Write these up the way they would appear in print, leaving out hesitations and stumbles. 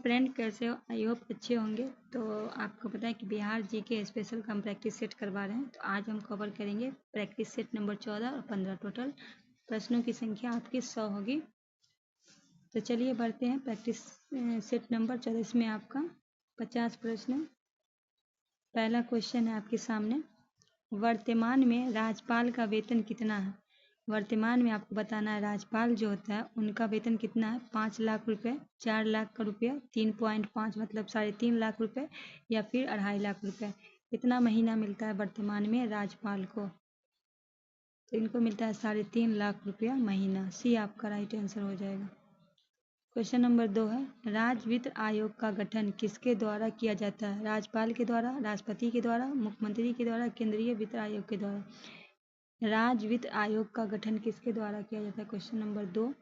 Friend, कैसे हो? I hope अच्छे होंगे। तो आपको पता है कि बिहार जीके स्पेशल का हम प्रैक्टिस सेट करवा रहे हैं। तो आज हम कवर करेंगे प्रैक्टिस सेट नंबर 14 और 15। टोटल प्रश्नों की संख्या आपकी 100 होगी। तो चलिए बढ़ते हैं प्रैक्टिस सेट नंबर 14। इसमें आपका 50 प्रश्न। पहला क्वेश्चन है आपके सामने, वर्तमान में राज्यपाल का वेतन कितना है? वर्तमान में आपको बताना है राज्यपाल जो होता है उनका वेतन कितना है। 5 लाख रुपए, 4 लाख का रुपया, 3.5 मतलब 3.5 लाख रुपए, या फिर 2.5 लाख रुपए। कितना महीना मिलता है वर्तमान में राज्यपाल को? तो इनको मिलता है 3.5 लाख रुपया महीना। सी आपका राइट आंसर हो जाएगा। क्वेश्चन नंबर 2 है, राज्य वित्त आयोग का गठन किसके द्वारा किया जाता है? राज्यपाल के द्वारा, राष्ट्रपति के द्वारा, मुख्यमंत्री के द्वारा, केंद्रीय वित्त आयोग के द्वारा। राज्य वित्त आयोग का गठन किसके द्वारा किया जाता है? क्वेश्चन नंबर 2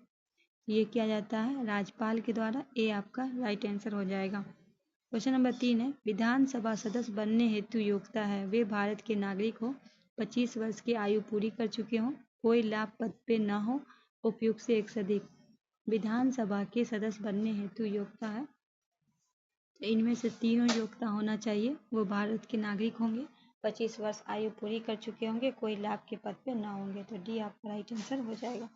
ये किया जाता है राज्यपाल के द्वारा। ए आपका राइट आंसर हो जाएगा। क्वेश्चन नंबर 3 है, विधानसभा सदस्य बनने हेतु योग्यता है वे भारत के नागरिक हो, 25 वर्ष की आयु पूरी कर चुके हों, कोई लाभ पद पे न हो, उपयुक्त से एक से अधिक। विधानसभा के सदस्य बनने हेतु योग्यता है तो इनमें से तीनों योग्यता होना चाहिए। वो भारत के नागरिक होंगे, 25 वर्ष आयु पूरी कर चुके होंगे, कोई लाभ के पद पे ना होंगे। तो डी आपका राइट आंसर हो जाएगा।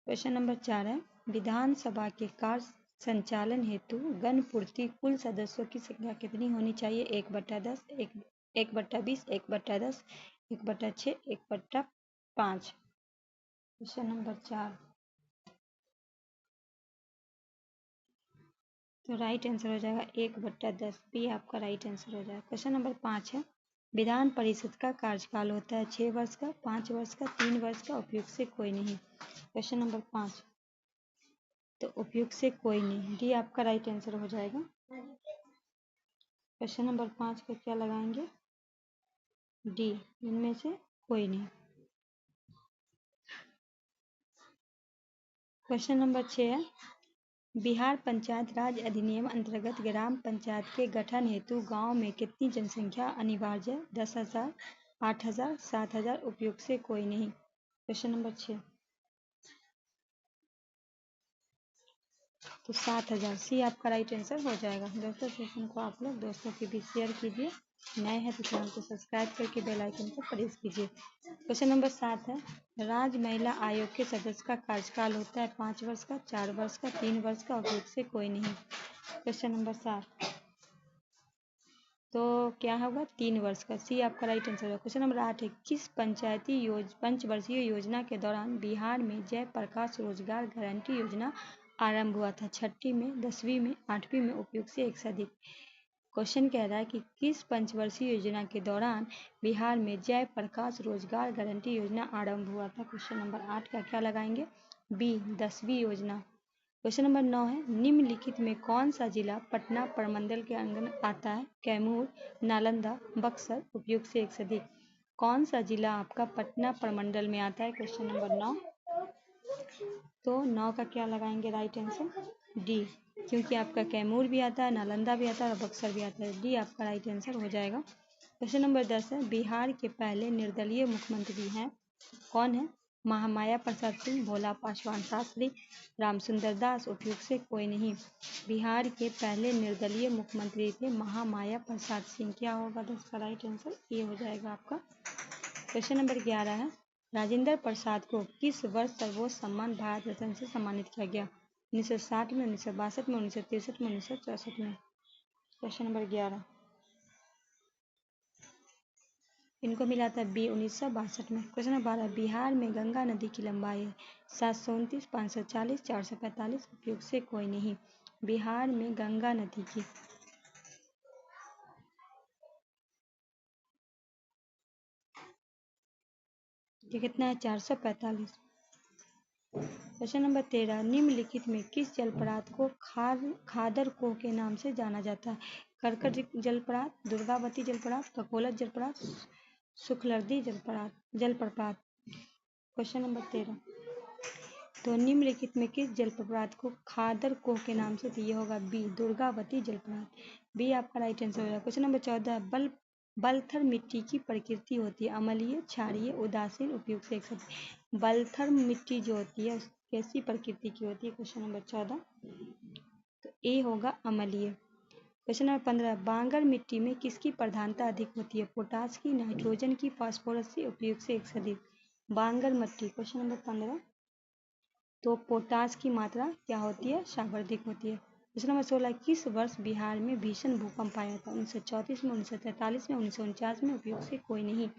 क्वेश्चन नंबर 4 है, विधानसभा के कार्य संचालन हेतु गणपूर्ति कुल सदस्यों की संख्या कितनी होनी चाहिए? 1/10, 1/20, 1/10, 1/6, 1/5। क्वेश्चन नंबर 4 तो राइट आंसर हो जाएगा 1/10। बी आपका राइट आंसर हो जाएगा। क्वेश्चन नंबर 5 है, विधान परिषद का कार्यकाल होता है 6 वर्ष का, 5 वर्ष का, 3 वर्ष का, उपयुक्त से कोई नहीं। क्वेश्चन नंबर 5 तो उपयुक्त से कोई नहीं। डी आपका राइट आंसर हो जाएगा। क्वेश्चन नंबर 5 को क्या लगाएंगे? डी, इनमें से कोई नहीं। क्वेश्चन नंबर 6 है, बिहार पंचायत राज अधिनियम अंतर्गत ग्राम पंचायत के गठन हेतु गांव में कितनी जनसंख्या अनिवार्य है? 10,000, 8,000, 7,000, उपयुक्त से कोई नहीं। क्वेश्चन नंबर 6 तो 7,000। सी आपका राइट आंसर हो जाएगा। दोस्तों सेशन को आप लोग दोस्तों के बीच शेयर कीजिए। नए हैं तो चैनल को सब्सक्राइब करके बेल आइकन को प्रेस कीजिए। क्वेश्चन नंबर 7 है, राज्य महिला आयोग के सदस्य का कार्यकाल होता है 5 वर्ष का, 4 वर्ष का, 3 वर्ष का, उपयुक्त से कोई नहीं। क्वेश्चन नंबर 7 तो क्या होगा? 3 वर्ष का। सी आपका राइट आंसर होगा। क्वेश्चन नंबर 8 है, किस पंचवर्षीय योजना के दौरान बिहार में जयप्रकाश रोजगार गारंटी योजना आरंभ हुआ था? 6वीं में, 10वीं में, 8वीं में, उपयुक्त से एक से अधिक। क्वेश्चन कह रहा है कि किस पंचवर्षीय योजना के दौरान बिहार में जयप्रकाश रोजगार गारंटी योजना आरंभ हुआ था? क्वेश्चन नंबर 8 का क्या लगाएंगे? बी, 10वीं योजना। क्वेश्चन नंबर 9 है, निम्नलिखित में कौन सा जिला पटना प्रमंडल के अंतर्गत आता है? कैमूर, नालंदा, बक्सर, उपयुक्त से एक से अधिक। कौन सा जिला आपका पटना प्रमंडल में आता है? क्वेश्चन नंबर 9 तो 9 का क्या लगाएंगे राइट आंसर? डी, क्योंकि आपका कैमूर भी आता है, नालंदा भी आता है और बक्सर भी आता है। डी आपका राइट आंसर हो जाएगा। क्वेश्चन नंबर 10 है, बिहार के पहले निर्दलीय मुख्यमंत्री हैं कौन है? महामाया प्रसाद सिंह, भोला पासवान शास्त्री, रामसुंदर दास, उपयुक्त से कोई नहीं। बिहार के पहले निर्दलीय मुख्यमंत्री थे महामाया प्रसाद सिंह। क्या होगा 10 का राइट आंसर? ये हो जाएगा आपका। क्वेश्चन नंबर 11 है, राजेंद्र प्रसाद को किस वर्ष सर्वोच्च सम्मान भारत रत्न से सम्मानित किया गया? 1960 में, 1962 में, 1963 में, 1964 में। क्वेश्चन नंबर 11 इनको मिला था बी, 1962 में। क्वेश्चन नंबर 12, बिहार में गंगा नदी की लंबाई है 729, 540, 445, उपयुक्त से कोई नहीं। बिहार में गंगा नदी की ये कितना है? 445। क्वेश्चन नंबर 13, निम्नलिखित में किस जलप्रपात को खादरकोह के नाम से जाना जाता है? करकट जलप्रपात, दुर्गावती जलप्रपात, ककोलत जलप्रपात, सुखलर्दी जलप्रपात। क्वेश्चन नंबर 13 तो निम्नलिखित में किस जलप्रपात को खादरकोह के नाम से? ये होगा बी, दुर्गावती जलप्रपात। बी आपका राइट आंसर होगा। क्वेश्चन नंबर 14, बलथर मिट्टी की प्रकृति होती है अम्लीय, क्षारीय, उदासीन, उपयुक्त से एक शब्द। बलथर मिट्टी जो होती है कैसी प्रकृति की होती है? क्वेश्चन नंबर 14 तो ए होगा अम्लीय। क्वेश्चन नंबर 15, बांगर मिट्टी में किसकी प्रधानता अधिक होती है? पोटास की, नाइट्रोजन की, फास्फोरस की, उपयुक्त से एक से अधिक। बांगर मिट्टी, क्वेश्चन नंबर 15, तो पोटास की मात्रा क्या होती है? सर्वाधिक होती है। क्वेश्चन नंबर 16, किस वर्ष बिहार में भीषण भूकंप आया था? 1934 में, 1943 में, 1949 में, उपयुक्त से कोई नहीं।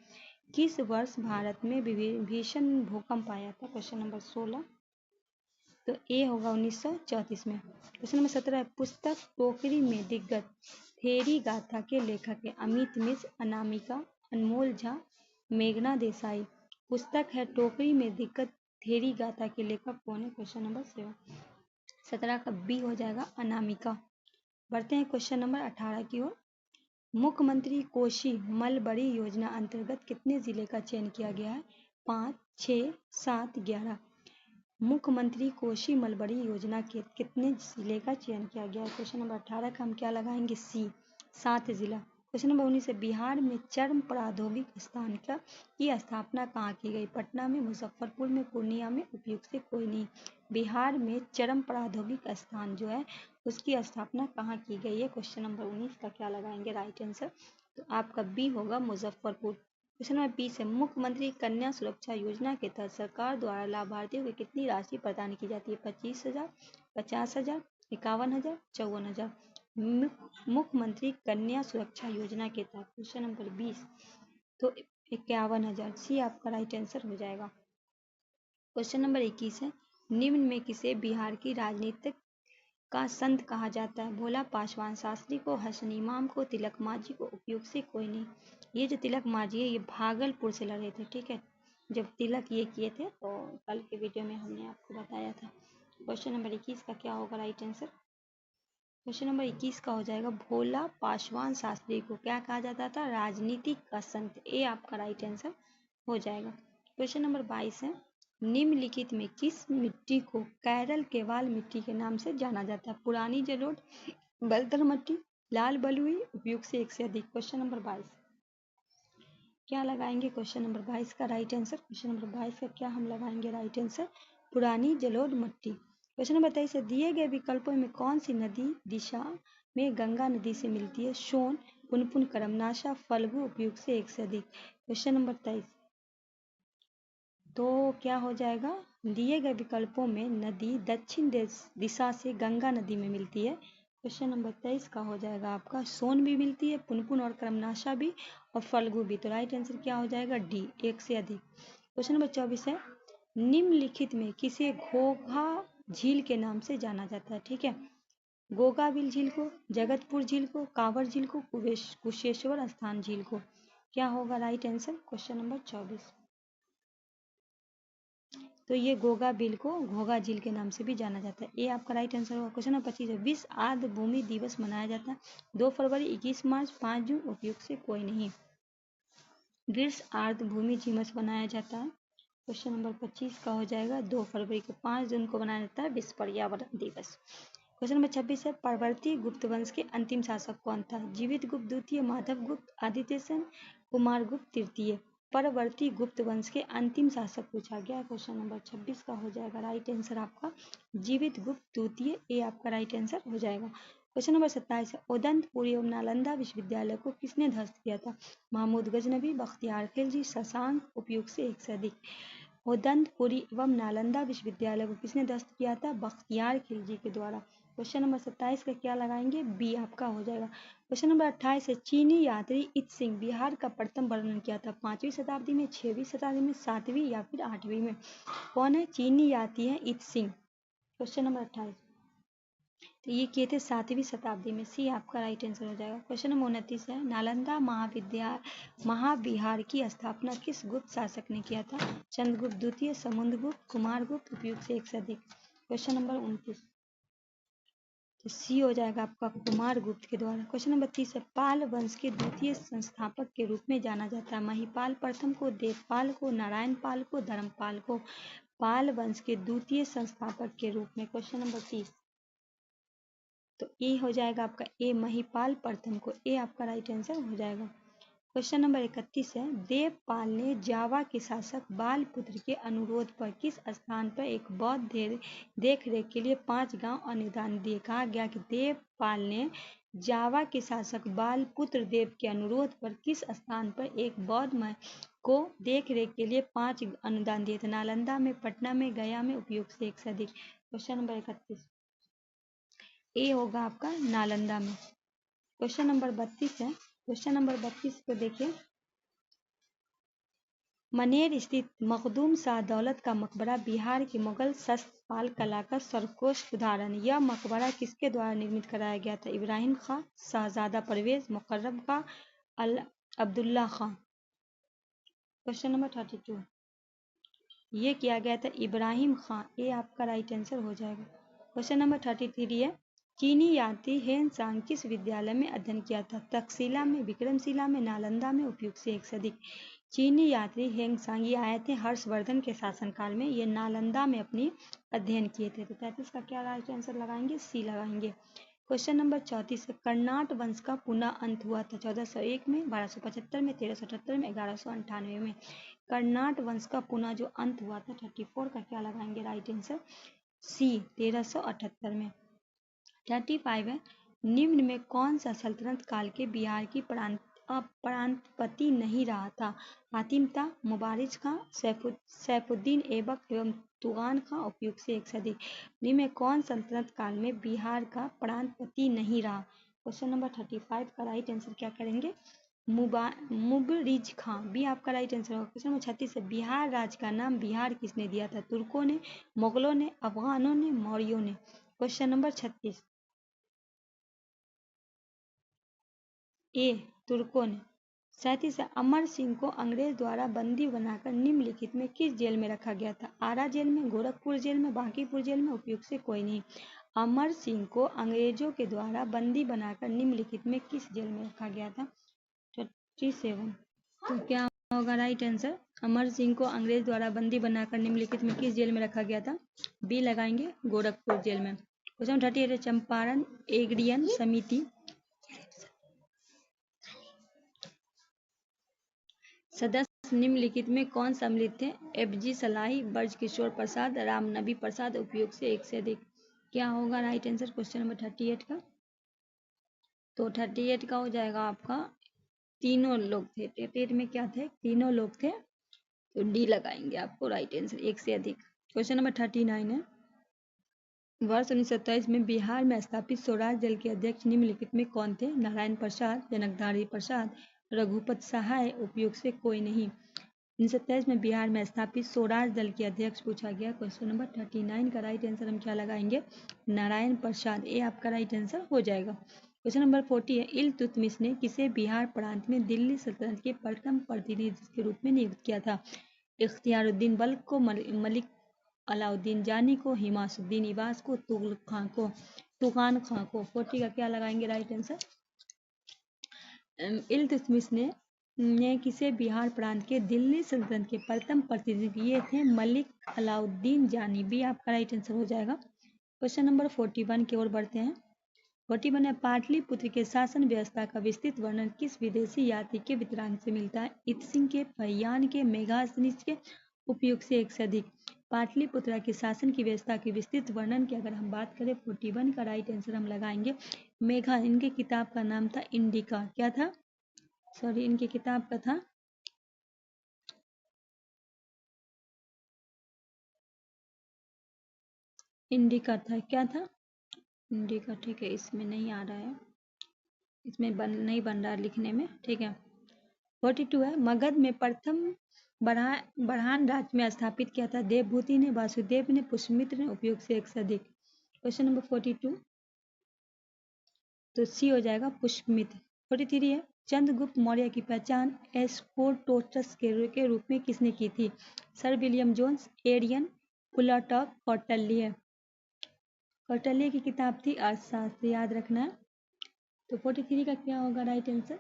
किस वर्ष भारत में भीषण भूकंप आया था? क्वेश्चन नंबर 16, तो ए होगा 1934 में। क्वेश्चन नंबर 17, पुस्तक टोकरी में दिग्गज थेरी गाथा के लेखक है? अमित मिश्र, अनामिका, अनमोल झा, मेघना देसाई। पुस्तक है टोकरी में दिग्गज थेरी गाथा के लेखक कौन है? क्वेश्चन नंबर 17 का बी हो जाएगा अनामिका। बढ़ते हैं क्वेश्चन नंबर 18 की ओर। मुख्यमंत्री कोशी मलबरी योजना अंतर्गत कितने जिले का चयन किया गया है? 5, 6, 7, 11। मुख्यमंत्री कोशी मलबरी योजना के कितने जिले का चयन किया गया है? क्वेश्चन नंबर 18 का हम क्या लगाएंगे? सी, 7 जिला। क्वेश्चन नंबर 19 है, बिहार में चरम प्रौद्योगिक संस्थान की स्थापना कहाँ की गई? पटना में, मुजफ्फरपुर में, पूर्णिया में, उपयुक्त से कोई नहीं। बिहार में चरम प्रौद्योगिक संस्थान जो है उसकी स्थापना कहाँ की गई है? क्वेश्चन नंबर 19 का क्या लगाएंगे राइट आंसर? तो आपका बी होगा मुजफ्फरपुर। क्वेश्चन नंबर 20 है, मुख्यमंत्री कन्या सुरक्षा योजना के तहत सरकार द्वारा लाभार्थियों को कितनी राशि प्रदान की जाती है? 25,000, 50,000, 51,000, 54,000। मुख्यमंत्री कन्या सुरक्षा योजना के तहत क्वेश्चन नंबर 20, तो 51,000। सी आपका राइट आंसर हो जाएगा। क्वेश्चन नंबर 21 है, निम्न में किसे बिहार की राजनीतिक का संत कहा जाता है? भोला पासवान शास्त्री को, हसन इमाम को, तिलक मांझी को, उपयुक्त से कोई नहीं। ये जो तिलक मांझी है ये भागलपुर से लड़े थे, ठीक है। जब तिलक ये किए थे तो कल के वीडियो में हमने आपको बताया था। क्वेश्चन नंबर 21 का क्या होगा राइट आंसर? क्वेश्चन नंबर 21 का हो जाएगा भोला पासवान शास्त्री को क्या कहा जाता था? राजनीतिक का संत। ए आपका राइट आंसर हो जाएगा। क्वेश्चन नंबर 22 है, निम्नलिखित में किस मिट्टी को कैरल केवाल मिट्टी के नाम से जाना जाता है? पुरानी जलोढ़, बलथल मिट्टी, लाल बलुई, उपयुक्त से एक से अधिक। क्वेश्चन नंबर 22 क्या लगाएंगे? क्वेश्चन नंबर 22 का राइट आंसर, क्वेश्चन नंबर 22 का क्या हम लगाएंगे राइट आंसर? पुरानी जलोढ़ मिट्टी। क्वेश्चन नंबर 23 है, दिए गए विकल्पों में कौन सी नदी दिशा में गंगा नदी से मिलती है? सोन, पुनपुन, करमनाशा, फल्गु, उपयुक्त से एक से अधिक। क्वेश्चन नंबर 23, तो क्या हो जाएगा? दिए गए विकल्पों में नदी दक्षिण दिशा से गंगा नदी में मिलती है। क्वेश्चन नंबर 23 का हो जाएगा आपका सोन भी मिलती है, पुनपुन और करमनाशा भी, और फल्गु भी। तो राइट आंसर क्या हो जाएगा? डी, एक से अधिक। क्वेश्चन नंबर 24 है, निम्नलिखित में किसे घोघा झील के नाम से जाना जाता है? ठीक है, गोगाबिल झील को, जगतपुर झील को, कांवर झील को, कुशेश्वर स्थान झील को। क्या होगा राइट आंसर? क्वेश्चन नंबर 24, तो ये गोगा बिल को घोगा झील के नाम से भी जाना जाता है। ये आपका राइट आंसर होगा। क्वेश्चन नंबर 25 है, विश्व आर्द्र भूमि दिवस मनाया जाता है 2 फरवरी, 21 मार्च, 5 जून, उपयुक्त से कोई नहीं। विश्व आर्द्र भूमि दिवस मनाया जाता है, क्वेश्चन नंबर 25 का हो जाएगा 2 फरवरी को। 5 जून को मनाया जाता है विश्व पर्यावरण दिवस। क्वेश्चन नंबर 26 है, परवर्ती गुप्त वंश के अंतिम शासक कौन था? जीवित गुप्त द्वितीय, माधव गुप्त, आदित्य सेन, कुमार गुप्त तृतीय। परवर्ती गुप्त वंश के अंतिम शासक पूछा गया। क्वेश्चन नंबर 26 का हो जाएगा राइट आंसर आपका जीवित गुप्त द्वितीय। ए आपका राइट आंसर हो जाएगा। क्वेश्चन नंबर 27 है, उदंतपुरी एवं नालंदा विश्वविद्यालय को किसने ध्वस्त किया था? महमूद गजनबी, बख्तियार खिलजी, शशांक, उपयुक्त से एक से अधिक। उदंतपुरी एवं नालंदा विश्वविद्यालय को किसने ध्वस्त किया था? बख्तियार खिलजी के द्वारा। क्वेश्चन नंबर 27 का क्या लगाएंगे? बी आपका हो जाएगा। क्वेश्चन नंबर 28 है, चीनी यात्री इत सिंह बिहार का प्रथम वर्णन किया था 5वीं शताब्दी में, 6वीं शताब्दी में, 7वीं या फिर 8वीं में? कौन है? चीनी यात्री है इत सिंह। क्वेश्चन नंबर 28, तो ये किए थे 7वीं शताब्दी में। सी आपका राइट आंसर हो जाएगा। क्वेश्चन नंबर 29 है, नालंदा महाविहार की स्थापना किस गुप्त शासक ने किया था? चंद्रगुप्त द्वितीय, समुद्रगुप्त, कुमारगुप्त, उपयुक्त से एक से अधिक। क्वेश्चन नंबर 29, तो सी हो जाएगा आपका कुमारगुप्त के द्वारा। क्वेश्चन नंबर 30 है, पाल वंश के द्वितीय संस्थापक के रूप में जाना जाता है महिपाल प्रथम को, देवपाल को, नारायण पाल को, धर्मपाल को। पाल वंश के द्वितीय संस्थापक के रूप में। क्वेश्चन नंबर 30, तो ए हो जाएगा आपका ए महिपाल प्रथम को। ए आपका राइट आंसर हो जाएगा। क्वेश्चन नंबर 31 है, देवपाल ने जावा के शासक बालपुत्र के अनुरोध पर किस स्थान पर एक बौद्ध देखरेख के लिए 5 गांव अनुदान दिए। कहा गया कि देवपाल ने जावा के शासक बालपुत्र देव के अनुरोध पर किस स्थान पर एक बौद्ध को देखरेख के लिए 5 अनुदान दिए थे। नालंदा में, पटना में, गया में, उपयुक्त से एक से अधिक। क्वेश्चन नंबर 31 ए होगा आपका नालंदा में। क्वेश्चन नंबर 32 है, क्वेश्चन नंबर 32 को देखिए, मनेर स्थित मखदूम शाह दौलत का मकबरा बिहार की मुगल शस्त्रपाल कला का सर्वोत्कृष्ट उदाहरण। यह मकबरा किसके द्वारा निर्मित कराया गया था। इब्राहिम खां, शहजादा परवेज, मुकर्रम खां, अब्दुल्ला खां। क्वेश्चन नंबर 32 ये किया गया था इब्राहिम खां, ये आपका राइट आंसर हो जाएगा। क्वेश्चन नंबर 33 है, चीनी यात्री हेनसांग किस विद्यालय में अध्ययन किया था। तक्षशिला में, विक्रमशिला में, नालंदा में, उपयुक्त से एक से अधिक। चीनी यात्री हेनसांग ये आए थे हर्षवर्धन के शासनकाल में, ये नालंदा में अपनी अध्ययन किए थे। तो 33 का क्या राइट आंसर लगाएंगे, सी लगाएंगे। क्वेश्चन नंबर 34 है, कर्नाट वंश का पुनः अंत हुआ था 1401 में, 1275 में, 1378 में, 1198 में। कर्नाट वंश का पुनः जो अंत हुआ था 34 का क्या लगाएंगे राइट आंसर, सी 1378 में। 35 है, निम्न में कौन सा सल्तनत काल के बिहार की प्रांतपति नहीं रहा था। हातिम था, मुबारिज खां, सैफुद्दीन ऐबक एवं तुगान खां, उपयुक्त से एक से अधिक। निम्न में कौन सल्तनत काल में बिहार का प्रांतपति नहीं रहा। क्वेश्चन नंबर 35 का राइट आंसर क्या करेंगे, मुबरिज खां, बी आपका राइट आंसर होगा। क्वेश्चन नंबर 36 है, बिहार राज्य का नाम बिहार किसने दिया था। तुर्कों ने, मुगलों ने, अफगानों ने, मौर्यों ने। क्वेश्चन नंबर 36 ए तुर्कों ने। 37 अमर सिंह को अंग्रेज द्वारा बंदी बनाकर निम्नलिखित में किस जेल में रखा गया था। आरा जेल में, गोरखपुर जेल में, बांकीपुर जेल में, उपयुक्त से कोई नहीं। अमर सिंह को अंग्रेजों के द्वारा बंदी बनाकर निम्नलिखित में किस जेल में रखा गया था। 37 तो क्या होगा राइट आंसर, अमर सिंह को अंग्रेज द्वारा बंदी बनाकर निम्नलिखित में किस जेल में रखा गया था, बी लगाएंगे, गोरखपुर जेल में। क्वेश्चन 38 है, चंपारण एग्रियन समिति सदस्य निम्नलिखित में कौन सम्मिलित थे। एफजी सलाही, ब्रजकिशोर प्रसाद, रामनबी प्रसाद, उपयोग से एक से अधिक। क्या होगा राइट आंसर क्वेश्चन नंबर 38 का, तो 38 का हो जाएगा आपका तीनों लोग थे। 38 में क्या थे, तीनों लोग थे, तो डी लगाएंगे आपको राइट आंसर, एक से अधिक। क्वेश्चन नंबर 39 है, वर्ष 1927 में बिहार में स्थापित स्वराज दल के अध्यक्ष निम्नलिखित में कौन थे। नारायण प्रसाद, जनकधारी प्रसाद, रघुपत सहाय, उपयोग से कोई नहीं। 1927 में बिहार में स्थापित स्वराज दल के अध्यक्ष पूछा गया। क्वेश्चन नंबर 39 का राइट आंसर हम क्या लगाएंगे, नारायण प्रसाद, ये आपका राइट आंसर हो जाएगा। क्वेश्चन नंबर 40 है, इल्तुतमिश ने किसे बिहार प्रांत में दिल्ली सल्तनत के प्रथम प्रतिनिधि के रूप में नियुक्त किया था। इख्तियारुद्दीन बल्ख को, मलिक अलाउद्दीन जानी को, हिमासुद्दीन इबास को, तुगान खां को। 40 का क्या लगाएंगे राइट आंसर, इल्तुतमिश ने किसे बिहार प्रांत के दिल्ली सल्तनत के प्रथम प्रतिनिधि, ये थे मलिक अलाउद्दीन जानी, भी आपका राइट आंसर हो जाएगा। क्वेश्चन नंबर 41 की ओर बढ़ते हैं। 41 है, पाटलिपुत्र के शासन व्यवस्था का विस्तृत वर्णन किस विदेशी यात्री के वृत्तांत से मिलता है। इत्सिंग के, फहियान के, मेघासनिज के, उपयुक्त से एक से अधिक। पाटलिपुत्र के शासन की व्यवस्था के विस्तृत वर्णन की अगर हम बात करें 41 का राइट आंसर हम लगाएंगे मेघा। इनके किताब का नाम था इंडिका, क्या था, सॉरी इनकी किताब का था इंडिका था, क्या था, इंडिका, ठीक है, इसमें नहीं आ रहा है, इसमें नहीं बन रहा है लिखने में, ठीक है। 42 है, मगध में प्रथम बढ़ान राज्य में स्थापित किया था। देवभूति ने, वासुदेव ने, पुष्यमित्र ने, उपयोग से एक से अधिक। क्वेश्चन नंबर 42 तो सी हो जाएगा पुष्यमित्र। 43 है, चंद्रगुप्त मौर्य की पहचान एस्कोटोटस के रूप में किसने की थी। Sir William Jones, Arrian, Plutarch, Kautilya. Kautilya की किताब थी अर्थशास्त्र, याद रखना है। तो 43 का क्या होगा राइट आंसर,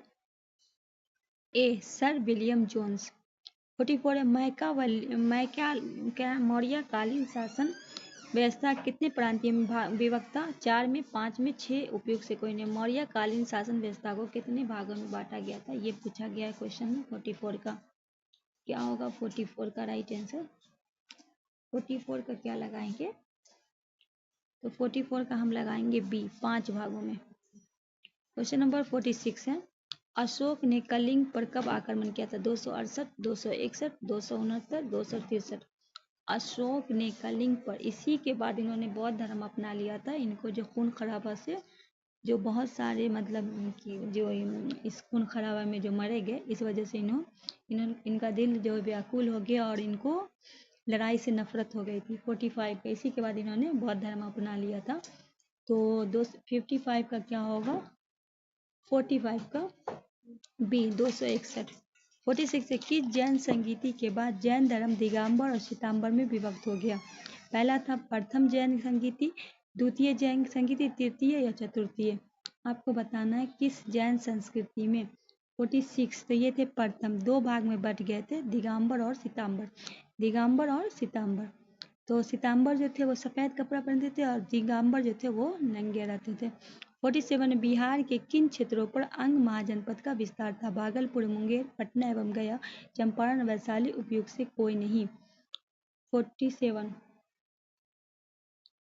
ए सर विलियम जोन्स। 44 है, मौर्य कालीन शासन व्यवस्था कितने प्रांतीय में विभक्त था? 4 में, 5 में, 6, उपयुक्त से कोई नहीं। मौर्य कालीन शासन व्यवस्था को कितने भागों में बांटा गया था? ये पूछा गया है क्वेश्चन में 44 का। क्या होगा 44 का राइट आंसर? 44 का क्या लगाएंगे? तो 44 का हम लगाएंगे बी, 5 भागों में। क्वेश्चन नंबर 46 है, अशोक ने कलिंग पर कब आक्रमण किया था? 268, 261, 269, 263। अशोक ने कलिंग पर, इसी के बाद इन्होंने बौद्ध धर्म अपना लिया था। इनको जो खून खराबा से जो बहुत सारे मतलब कि जो इस खून खराबा में जो मरे गए, इस वजह से इनका दिल जो व्याकुल हो गया और इनको लड़ाई से नफरत हो गई थी। 45 का, इसी के बाद इन्होंने बौद्ध धर्म अपना लिया था। तो 55 का क्या होगा? 45 का बी, 261। 46 है, किस जैन संगीति के बाद जैन धर्म दिगंबर और श्वेतांबर में विभक्त हो गया? पहला था प्रथम जैन संगीति, द्वितीय जैन संगीति, तृतीय या चतुर्थीय? आपको बताना है किस जैन संस्कृति में। 46, तो ये थे प्रथम, 2 भाग में बट गए थे, दिगंबर और श्वेतांबर। दिगंबर और श्वेतांबर। तो श्वेतांबर जो थे वो सफ़ेद कपड़ा पहनते थे और दिगंबर जो थे वो नंगे रहते थे। 47, बिहार के किन क्षेत्रों पर अंग महाजनपद का विस्तार था? भागलपुर, मुंगेर, पटना एवं गया, चंपारण, वैशाली, उपयुक्त से कोई नहीं। 47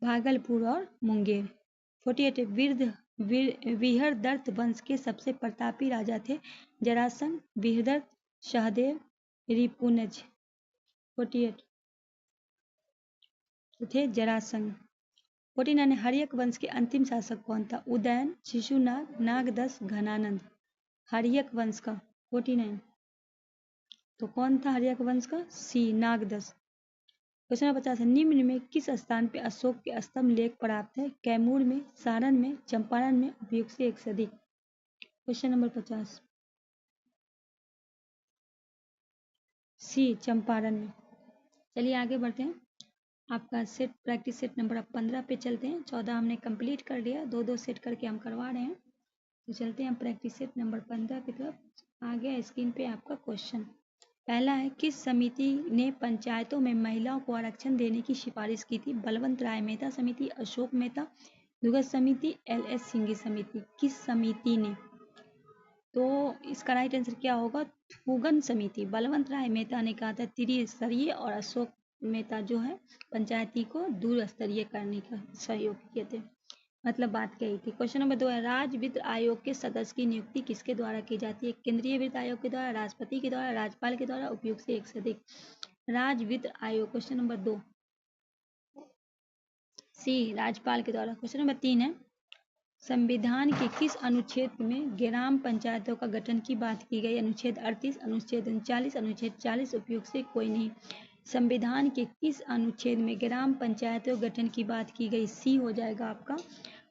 भागलपुर और मुंगेर। 48, विहरदर्त वंश के सबसे प्रतापी राजा थे? जरासंध, विहरदर्त, सहदेव, रिपुंजय। 48 थे जरासंध। 49, हर्यक वंश के अंतिम शासक कौन था? उदयन, शिशुनाग, नागदस, घनानंद। हर्यक वंश का 49, तो कौन था हर्यक वंश का? सी, नागदस। क्वेश्चन नंबर 50 है, निम्न में किस स्थान पर अशोक के स्तंभ लेख प्राप्त है? कैमूर में, सारण में, चंपारण में, उपयुक्त से एक से अधिक? क्वेश्चन नंबर 50 सी, चंपारण में। चलिए आगे बढ़ते हैं। आपका सेट प्रैक्टिस सेट नंबर 15 पे चलते हैं। 14 हमने कंप्लीट कर लिया, 2-2 सेट करके हम करवा रहे हैं। तो चलते हैं प्रैक्टिस सेट नंबर 15 की तरफ। आ गया स्क्रीन पे आपका क्वेश्चन। पहला है, किस समिति ने पंचायतों में महिलाओं को आरक्षण देने की सिफारिश की थी? बलवंत राय मेहता समिति, अशोक मेहता दुगत समिति, LS सिंघी समिति। किस समिति ने? तो इसका राइट आंसर क्या होगा? थूगन समिति। बलवंत राय मेहता ने कहा था त्रिस्तरीय और अशोक मेहता जो है पंचायती को दूर स्तरीय करने का सहयोग किए थे, मतलब बात कही थी। क्वेश्चन नंबर 2 है, राज्य वित्त आयोग के सदस्य की नियुक्ति किसके द्वारा की जाती है? केंद्रीय वित्त आयोग के द्वारा, राष्ट्रपति के द्वारा, राज्यपाल के द्वारा, उपयुक्त से एक से अधिक? राज्य वित्त आयोग। क्वेश्चन नंबर 2 सी, राज्यपाल के द्वारा। क्वेश्चन नंबर 3 है, संविधान के किस अनुच्छेद में ग्राम पंचायतों का गठन की बात की गई? अनुच्छेद 38, अनुच्छेद 39, अनुच्छेद 40, उपयुक्त से कोई नहीं? संविधान के किस अनुच्छेद में ग्राम पंचायतों गठन की बात की गई? सी हो जाएगा आपका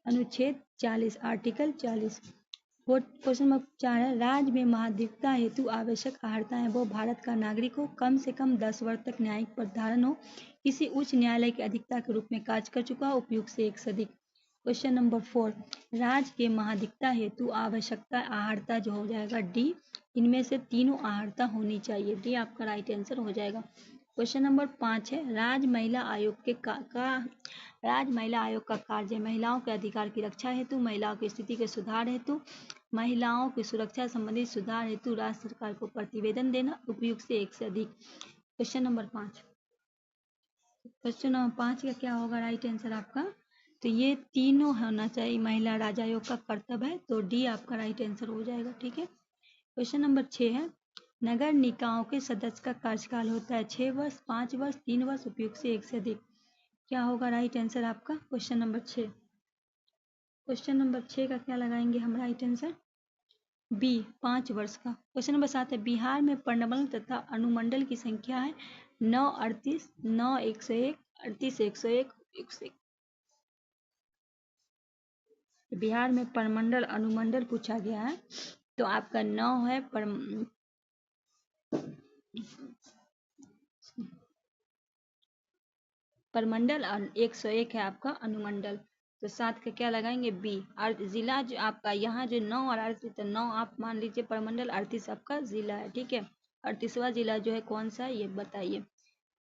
अनुच्छेद 40, आर्टिकल 40। क्वेश्चन नंबर 4 है, राज्य में महाधिवक्ता हेतु आवश्यक अर्हता है वो भारत का नागरिक हो, कम से कम 10 वर्ष तक न्यायिक प्रावधान हो, किसी उच्च न्यायालय के अधिवक्ता के रूप में कार्य कर चुका हो, उपयुक्त से एक से अधिक? क्वेश्चन नंबर 4, राज्य के महाधिवक्ता हेतु आवश्यकता अर्हता जो हो जाएगा डी, इनमें से तीनों अर्हता होनी चाहिए। डी आपका राइट आंसर हो जाएगा। क्वेश्चन नंबर 5 है, राज्य महिला आयोग का कार्य महिलाओं के अधिकार की रक्षा हेतु, महिलाओं की स्थिति के सुधार हेतु, महिलाओं की सुरक्षा संबंधी सुधार हेतु राज्य सरकार को प्रतिवेदन देना, उपयुक्त से एक से अधिक? Question number 5। क्वेश्चन नंबर 5 का क्या होगा राइट आंसर आपका? तो ये तीनों होना चाहिए, महिला राज्य आयोग का कर्तव्य है, तो डी आपका राइट आंसर हो जाएगा। ठीक है। क्वेश्चन नंबर 6 है, नगर निकायों के सदस्य का कार्यकाल होता है 6 वर्ष, 5 वर्ष, 3 वर्ष, उपयुक्त से एक से अधिक? क्या होगा राइट आंसर आपका क्वेश्चन नंबर 6? क्वेश्चन नंबर 6 का क्या लगाएंगे हम राइट आंसर? बी, 5 वर्ष का। क्वेश्चन नंबर 7 है, बिहार में प्रमंडल तथा अनुमंडल की संख्या है 9, 38, 9, 101, 38, 101, बिहार में प्रमंडल अनुमंडल पूछा गया है, तो आपका 9 है प्रमंडल और 101 है आपका अनुमंडल। तो 7 का क्या लगाएंगे? बी। और जिला जो आपका यहाँ जो 9 और 38, तो 9 आप मान लीजिए प्रमंडल, 38 आपका जिला है। ठीक है। 38वां जिला जो है कौन सा है ये बताइए।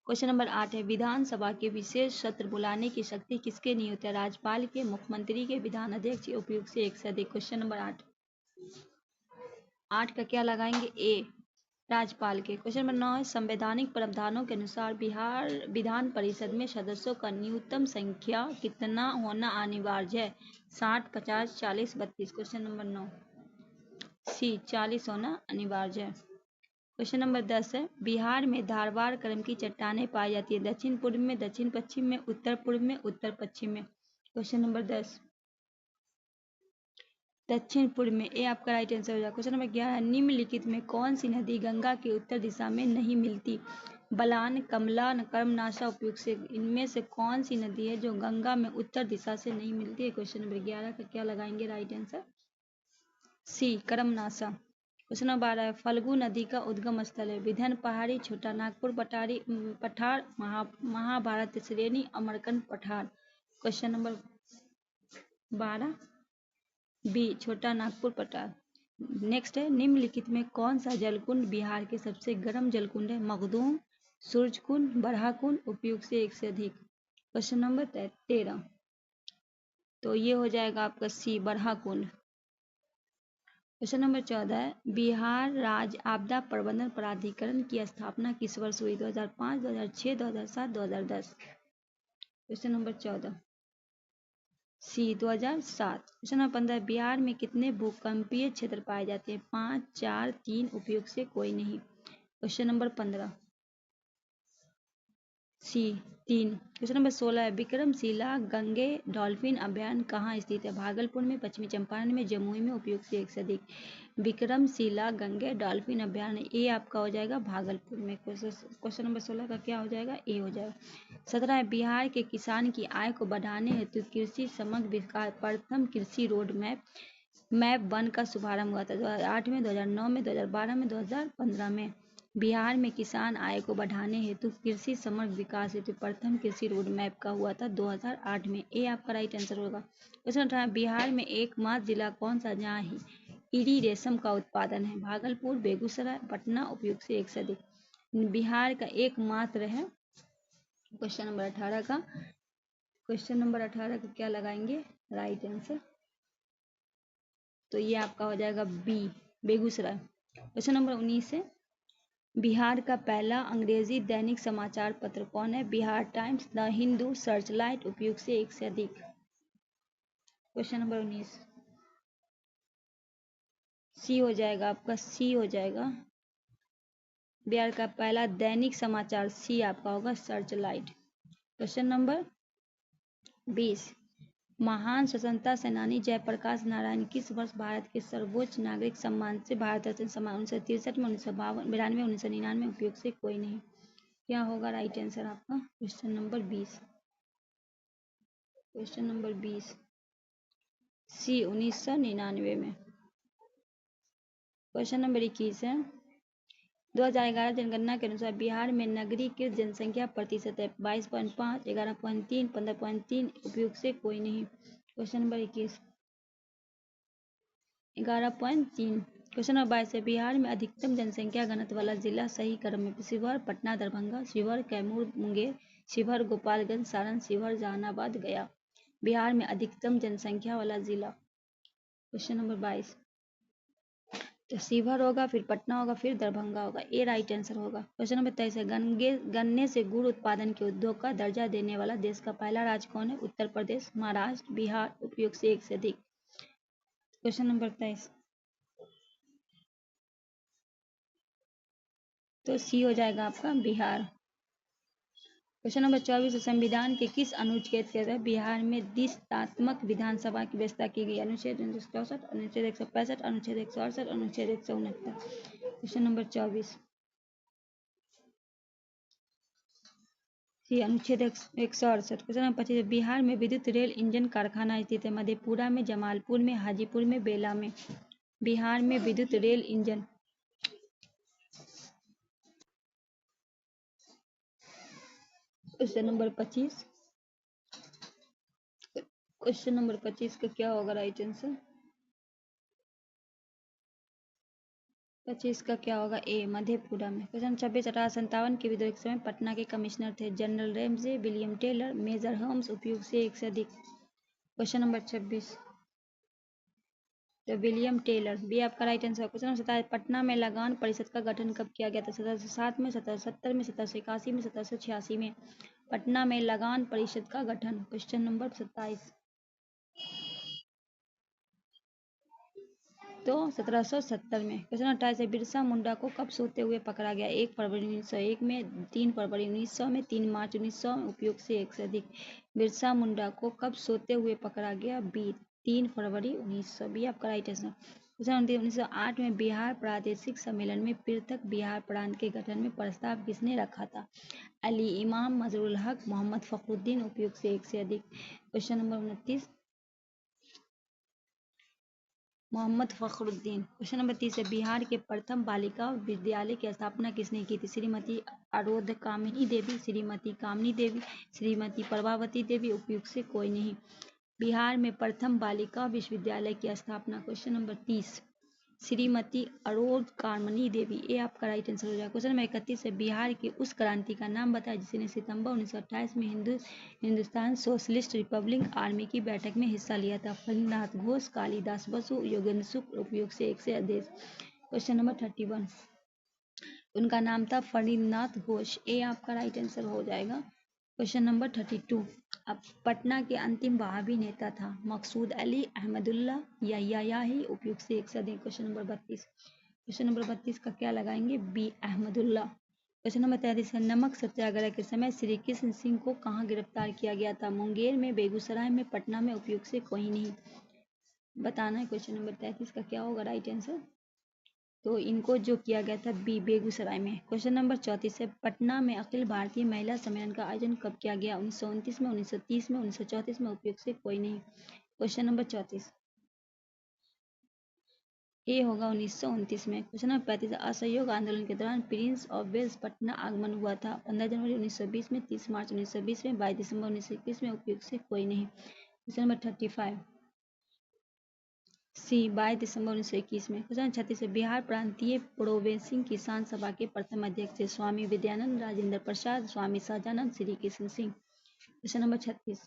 क्वेश्चन नंबर 8 है विधानसभा के विशेष सत्र बुलाने की शक्ति किसके नहीं होती है? राज्यपाल के, मुख्यमंत्री के, विधान अध्यक्ष, उपयुक्त से एक से अधिक। क्वेश्चन नंबर 8 का क्या लगाएंगे? ए, राज्यपाल के। क्वेश्चन नंबर 9 है संवैधानिक प्रावधानों के अनुसार बिहार विधान परिषद में सदस्यों का न्यूनतम संख्या कितना होना अनिवार्य है? 60, 50, 40, 32। क्वेश्चन नंबर 9 सी 40 होना अनिवार्य है। क्वेश्चन नंबर 10 है बिहार में धारवाड़ क्रम की चट्टानें पाई जाती है? दक्षिण पूर्व में, दक्षिण पश्चिम में, उत्तर पूर्व में, उत्तर पश्चिम में। क्वेश्चन नंबर 10 दक्षिण पूर्व में, ए आपका राइट आंसर हो जाएगा। क्वेश्चन नंबर 11 निम्नलिखित में कौन सी नदी गंगा के उत्तर दिशा में नहीं मिलती? बलान, कमला, कर्मनाशा, उपयुक्त से इनमें से कौन सी नदी है जो गंगा में उत्तर दिशा से नहीं मिलती है? क्वेश्चन नंबर 11 का क्या लगाएंगे राइट आंसर? सी, कर्मनाशा। क्वेश्चन नंबर 12 है फल्गु नदी का उद्गम स्थल है? विंध्य पहाड़ी, छोटा नागपुर पठार, महाभारत श्रेणी, अमरकंटक पठार। क्वेश्चन नंबर 12 बी, छोटा नागपुर पठार। नेक्स्ट है निम्नलिखित में कौन सा जलकुंड बिहार के सबसे गर्म जलकुंड है? मखदूम, सूरजकुंड, बरहाकुंड, उपयुक्त से एक से अधिक। क्वेश्चन नंबर 13 तो ये हो जाएगा आपका सी, बरहाकुंड। क्वेश्चन नंबर 14 है बिहार राज्य आपदा प्रबंधन प्राधिकरण की स्थापना किस वर्ष हुई? 2005, 2006, 2007, 2010। क्वेश्चन नंबर 14 सी, 2007। क्वेश्चन नंबर 15 बिहार में कितने भूकंपीय क्षेत्र पाए जाते हैं? 5, 4, 3, उपयुक्त से कोई नहीं। क्वेश्चन नंबर 15 सी, 3। क्वेश्चन नंबर 16 है विक्रमशिला गंगे डॉल्फिन अभयारण्य कहाँ स्थित है? भागलपुर में, पश्चिमी चंपारण में, जमुई में, उपयुक्त से एक से अधिक। विक्रमशिला गंगे डॉल्फिन अभयारण्य ए आपका हो जाएगा भागलपुर में। क्वेश्चन नंबर 16 का क्या हो जाएगा? ए हो जाएगा। 17 है बिहार के किसान की आय को बढ़ाने हेतु कृषि समग्र विकास प्रथम कृषि रोड मैप 1 का शुभारंभ हुआ था? 2008 में, 2009 में, 2012 में, 2015 में। बिहार में किसान आय को बढ़ाने हेतु कृषि समग्र विकास हेतु प्रथम कृषि रोड मैप का हुआ था 2008 में। ए आपका राइट आंसर होगा। क्वेश्चन 18 बिहार में एकमात्र जिला कौन सा जहाँ इरी रेशम का उत्पादन है? भागलपुर, बेगूसराय, पटना, उपयुक्त से एक से अधिक। बिहार का एकमात्र है क्वेश्चन नंबर 18 का। क्वेश्चन नंबर 18 का क्या लगाएंगे राइट आंसर? तो ये आपका हो जाएगा बी, बेगूसराय। क्वेश्चन नंबर 19 है बिहार का पहला अंग्रेजी दैनिक समाचार पत्र कौन है? Bihar times, the Hindu, Searchlight, उपयुक्त से एक से अधिक। क्वेश्चन नंबर 19 सी हो जाएगा आपका, सी हो जाएगा। बिहार का पहला दैनिक समाचार सी आपका होगा, सर्चलाइट। क्वेश्चन नंबर 20 महान स्वतंत्रता सेनानी जयप्रकाश नारायण किस वर्ष भारत के सर्वोच्च नागरिक सम्मान से भारत रत्न सम्मान? 1963 में, 1992, 1999, उपयुक्त से कोई नहीं। क्या होगा राइट आंसर आपका? Question number 20। क्वेश्चन नंबर 20 सी, 1999 में। क्वेश्चन नंबर 21 है 2011 जनगणना के अनुसार बिहार में नगरीकृत जनसंख्या प्रतिशत है? 22.5, 11.3, 15.3, उपयुक्त से कोई नहीं। Question number 21 11.3। क्वेश्चन नंबर 22 है बिहार में अधिकतम जनसंख्या घनत्व वाला जिला सही क्रम में? शिवहर, पटना, दरभंगा, शिवहर, कैमूर, मुंगेर, शिवहर, गोपालगंज, सारण, शिवहर, जहानाबाद, गया। बिहार में अधिकतम जनसंख्या वाला जिला क्वेश्चन नंबर 22 तो शिवहर होगा, फिर पटना होगा, फिर दरभंगा होगा। ए राइट आंसर होगा। क्वेश्चन नंबर 23 है गन्ने से गुड़ उत्पादन के उद्योग का दर्जा देने वाला देश का पहला राज्य कौन है? उत्तर प्रदेश, महाराष्ट्र, बिहार, उपयुक्त से एक से अधिक। क्वेश्चन नंबर 23 तो सी हो जाएगा आपका बिहार। क्वेश्चन नंबर 24 संविधान के किस अनुच्छेद के तहत बिहार में द्विसत्तात्मक विधानसभा की व्यवस्था की गई? अनुच्छेद 164, अनुच्छेद 165, अनुच्छेद 168, अनुच्छेद 169। क्वेश्चन नंबर 24 अनुच्छेद 168। क्वेश्चन नंबर 25 बिहार में विद्युत रेल इंजन कारखाना स्थित है? मधेपुरा में, जमालपुर में, हाजीपुर में, बेला में। बिहार में विद्युत rail engine question number 25 question number 25 का क्या होगा राइट आंसर? 25 का क्या होगा? ए मधेपुरा में। क्वेश्चन 26 1857 के विद्रोह के समय पटना के कमिश्नर थे general Ramsay, William Taylor, major Holmes, उपयुक्त से एक से अधिक। क्वेश्चन नंबर 26 तो विलियम टेलर बी आपका right answer. Question number 27 Patna में लगान परिषद का गठन कब किया गया था? 1707 में, 1770 में, 1781 में, 1786 में। पटना में लगान परिषद का गठन। क्वेश्चन नंबर 27 तो 1770 में। क्वेश्चन 28 है बिरसा मुंडा को कब सोते हुए पकड़ा गया? 1 फरवरी 1901 में, 3 फरवरी 1900 में, 3 मार्च 1900 में, उपयोग से एक से अधिक। बिरसा मुंडा को कब सोते हुए पकड़ा गया? बी 3 फरवरी 1900। बी आपका राइट आंसर। क्वेश्चन 1908 में बिहार प्रादेशिक सम्मेलन में पृथक बिहार प्रांत के गठन में प्रस्ताव किसने रखा था? अली इमाम, मजरुल हक, मोहम्मद फखरुद्दीन, उपयोग से एक से अधिक। Question number 29 Mohammad Fakhruddin. Question number 30 है बिहार के प्रथम बालिका विद्यालय की स्थापना किसने की थी? श्रीमती आरोध कामिनी देवी, श्रीमती कामिनी देवी, श्रीमती प्रभावती देवी, उपयुक्त से कोई नहीं। बिहार में प्रथम बालिका विश्वविद्यालय की स्थापना। क्वेश्चन नंबर 30 श्रीमती अरोध कामिनी देवी। ये आपका राइट आंसर हो जाएगा। क्वेश्चन नंबर 31 है बिहार की उस क्रांति का नाम बताया जिसने सितंबर 1928 में हिंदुस्तान सोशलिस्ट रिपब्लिक आर्मी की बैठक में हिस्सा लिया था? फणिनाथ घोष, कालिदास बसु, योगेंद्र शुक्ल, उपयोग से एक से अधिक। क्वेश्चन नंबर 31 उनका नाम था फणिनाथ घोष। ये आपका राइट आंसर हो जाएगा। क्वेश्चन नंबर 32 अब पटना के अंतिम वहाबी नेता था? मकसूद अली, अहमदुल्ला, याही, उपयुक्त से एक से अधिक। क्वेश्चन नंबर 32 क्वेश्चन नंबर 32 का क्या लगाएंगे? बी अहमदुल्ला। क्वेश्चन नंबर 33 है नमक सत्याग्रह के समय श्री कृष्ण सिंह को कहाँ गिरफ्तार किया गया था? मुंगेर में, बेगूसराय में, पटना में, उपयुक्त से कोई नहीं बताना है। क्वेश्चन नंबर 33 का क्या होगा राइट आंसर? तो इनको जो किया गया था बी बेगूसराय में। क्वेश्चन नंबर 34 है पटना में अखिल भारतीय महिला सम्मेलन का आयोजन कब किया गया? 1929 में, 1930 में, 1934 में, उपयुक्त से कोई नहीं। क्वेश्चन नंबर 34 ए होगा 1929 में। क्वेश्चन नंबर 35 असहयोग आंदोलन के दौरान प्रिंस ऑफ वेल्स पटना आगमन हुआ था? 15 जनवरी 1920 में, 30 मार्च 1920 में, 22 दिसंबर 1921 में, उपयुक्त से कोई नहीं। क्वेश्चन नंबर 35 सी 22 दिसंबर 1921 में। क्वेश्चन 36 बिहार प्रांतीय प्रोवेंसिंग किसान सभा के प्रथम अध्यक्ष थे? स्वामी विद्यानंद, राजेंद्र प्रसाद, स्वामी सहजानंद, श्री कृष्ण सिंह। क्वेश्चन नंबर 36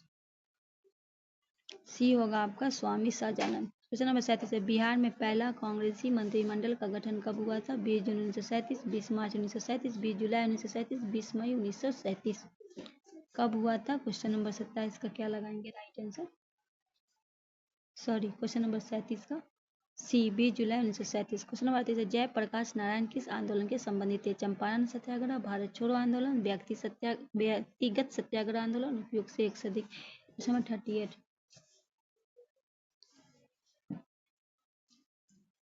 सी होगा आपका स्वामी सहजानंद। क्वेश्चन नंबर 37 बिहार में पहला कांग्रेसी मंत्रिमंडल का गठन कब हुआ था? 20 जून 1937, 20 मार्च 1937, 20 जुलाई 1937, 20 मई 1937। कब हुआ था? क्वेश्चन नंबर 27 का क्या लगाएंगे right answer? Sorry question number 37 का सी 20 जुलाई 1937। क्वेश्चन नंबर 38 जयप्रकाश नारायण किस आंदोलन के संबंधित थे? चंपारण सत्याग्रह, भारत छोड़ो आंदोलन, व्यक्तिगत सत्याग्रह आंदोलन, उपयोग से एक से अधिक। क्वेश्चन नंबर 38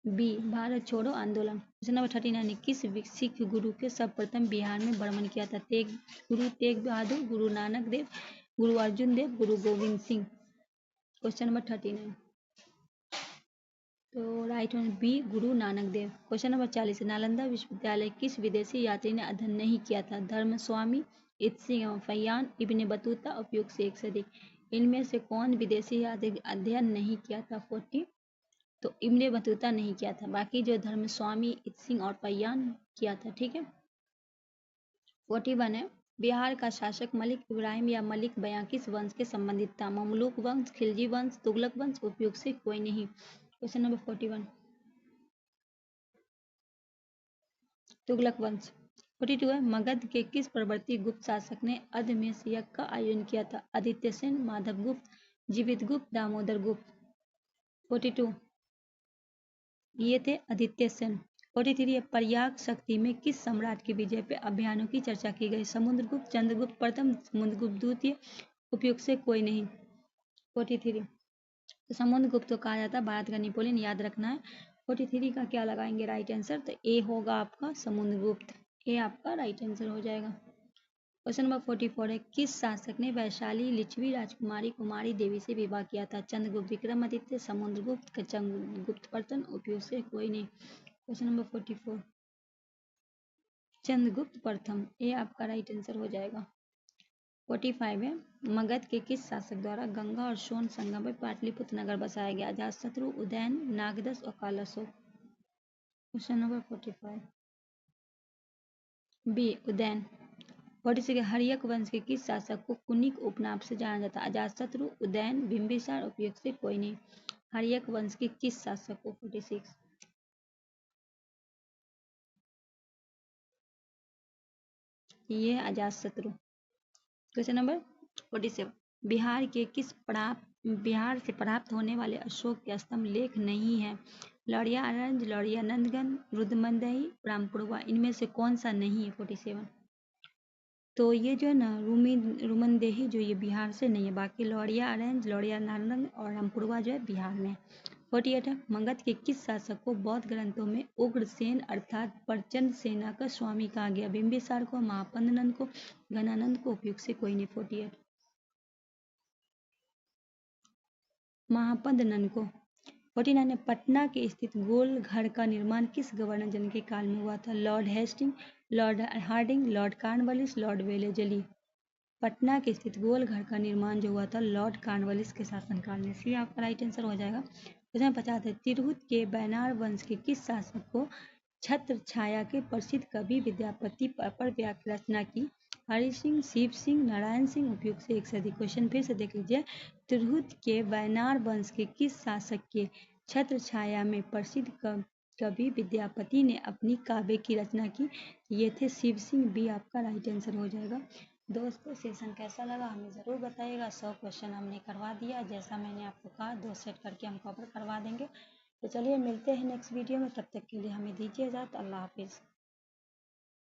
बी भारत छोड़ो आंदोलन। क्वेश्चन नंबर 39 किस सिख गुरु के सर्वप्रथम बिहार में भ्रमण किया था? गुरु तेग बहादुर, गुरु नानक देव, गुरु अर्जुन देव, गुरु गोविंद सिंह। क्वेश्चन नंबर 39 तो right one B Guru Nanak Dev. Question number 40 Nalanda विश्वविद्यालय किस विदेशी यात्री ने अध्ययन नहीं किया था? धर्मस्वामी, इत्सिंग फैयान, इब्ने बतूता, उपयोग से एक से अधिक। इनमें से कौन विदेशी यात्री अध्ययन नहीं किया था? 40 तो इब्ने बतूता नहीं किया था, बाकी जो धर्मस्वामी, इत्सिंग और फैयान किया था। ठीक है। 41 है बिहार का शासक मलिक इब्राहिम या मलिक बयां किस वंश के संबंधित था? ममलूक वंश, खिलजी वंश, तुगलक वंश, उपयोग से कोई नहीं। क्वेश्चन नंबर 41 तुगलक वंश। 42 है मगध के किस प्रवर्ती गुप्त शासक ने अधमेश यज्ञ का आयोजन किया था? आदित्य सेन, माधव गुप्त, जीवित गुप्त, दामोदर गुप्त। 42 ये थे आदित्य सेन। 43 प्रयाग शक्ति में किस सम्राट की विजय पे अभियानों की चर्चा की गई? समुद्रगुप्त, चंद्रगुप्त प्रथम, समुद्रगुप्त द्वितीय, उपयोग से कोई नहीं। 43 तो समुद्रगुप्त को कहा जाता है भारत का नेपोलियन, याद रखना है। 43 का क्या लगाएंगे राइट आंसर? तो ए होगा आपका समुद्रगुप्त। ए आपका राइट आंसर हो जाएगा। क्वेश्चन नंबर 44 है किस शासक ने वैशाली लिच्छवी राजकुमारी कुमारी देवी से विवाह किया था? चंद्रगुप्त, विक्रमादित्य, समुद्रगुप्त, चंद्रगुप्त प्रथम, उपयोग से कोई नहीं। क्वेश्चन नंबर 44 चंद्रगुप्त प्रथम। ये आपका राइट आंसर हो जाएगा। 45 है मगध के किस शासक द्वारा गंगा और सोन संगम पर पाटलिपुत्र नगर बसाया गया? अजातशत्रु, उदयन, नागदस और Kalashoka. Question number 45 B Udayan. 46 Haryanka वंश के किस शासक को कुनिक उपनाम से जाना जाता है? अजातशत्रु, उदयन, बिंबिसार, उपयुक्त से कोई नहीं। हर्यक वंश के किस शासक को? 46 ये अजातशत्रु। क्वेश्चन नंबर 47 बिहार से प्राप्त होने वाले अशोक के स्तंभ लेख नहीं है? लौरिया आरंज, लौरिया नंदगन, रुद्रमंदही, रामपुरवा, इनमें से कौन सा नहीं है? 47 तो ये जो है ना रुमनदेही जो ये बिहार से नहीं है, बाकी लौरिया आरंज, लौरिया नारंग और रामपुरवा जो है बिहार में। 48 है मगध के किस शासक को बौद्ध ग्रंथों में उग्रसेन अर्थात प्रचंड सेना का स्वामी कहा गया? बिंबिसार को, महापंद नंद को, घनानंद को, उपयुक्त से कोई नहीं। 48 महापंद नंद को। 49 है पटना के स्थित गोल घर का निर्माण किस गवर्नर जनरल के काल में हुआ था? Lord Hasting, lord Hardinge, lord Cornwallis, lord Wellesley. Patna के स्थित गोल घर का निर्माण जो हुआ था लॉर्ड कॉर्नवालिस के शासनकाल में। सी आपका राइट आंसर हो जाएगा। क्वेश्चन 50 है तिरहुत के बैनार वंश के किस शासक को छत्र छाया के प्रसिद्ध कवि विद्यापति पर व्याख्या रचना की? हरि सिंह, शिव सिंह, नारायण सिंह, उपयुक्त से एक से अधिक। क्वेश्चन फिर से देख लीजिए। तिरहुत के बैनार वंश के किस शासक के छत्र छाया में प्रसिद्ध कवि विद्यापति ने अपनी काव्य की रचना की? ये थे शिव सिंह। बी आपका राइट आंसर हो जाएगा। दोस्तों सेशन कैसा लगा हमें ज़रूर बताइएगा। 100 क्वेश्चन हमने करवा दिया, जैसा मैंने आपको कहा 2 सेट करके हम कवर करवा देंगे। तो चलिए मिलते हैं नेक्स्ट वीडियो में, तब तक के लिए हमें दीजिए इजाज़त। अल्लाह हाफिज़।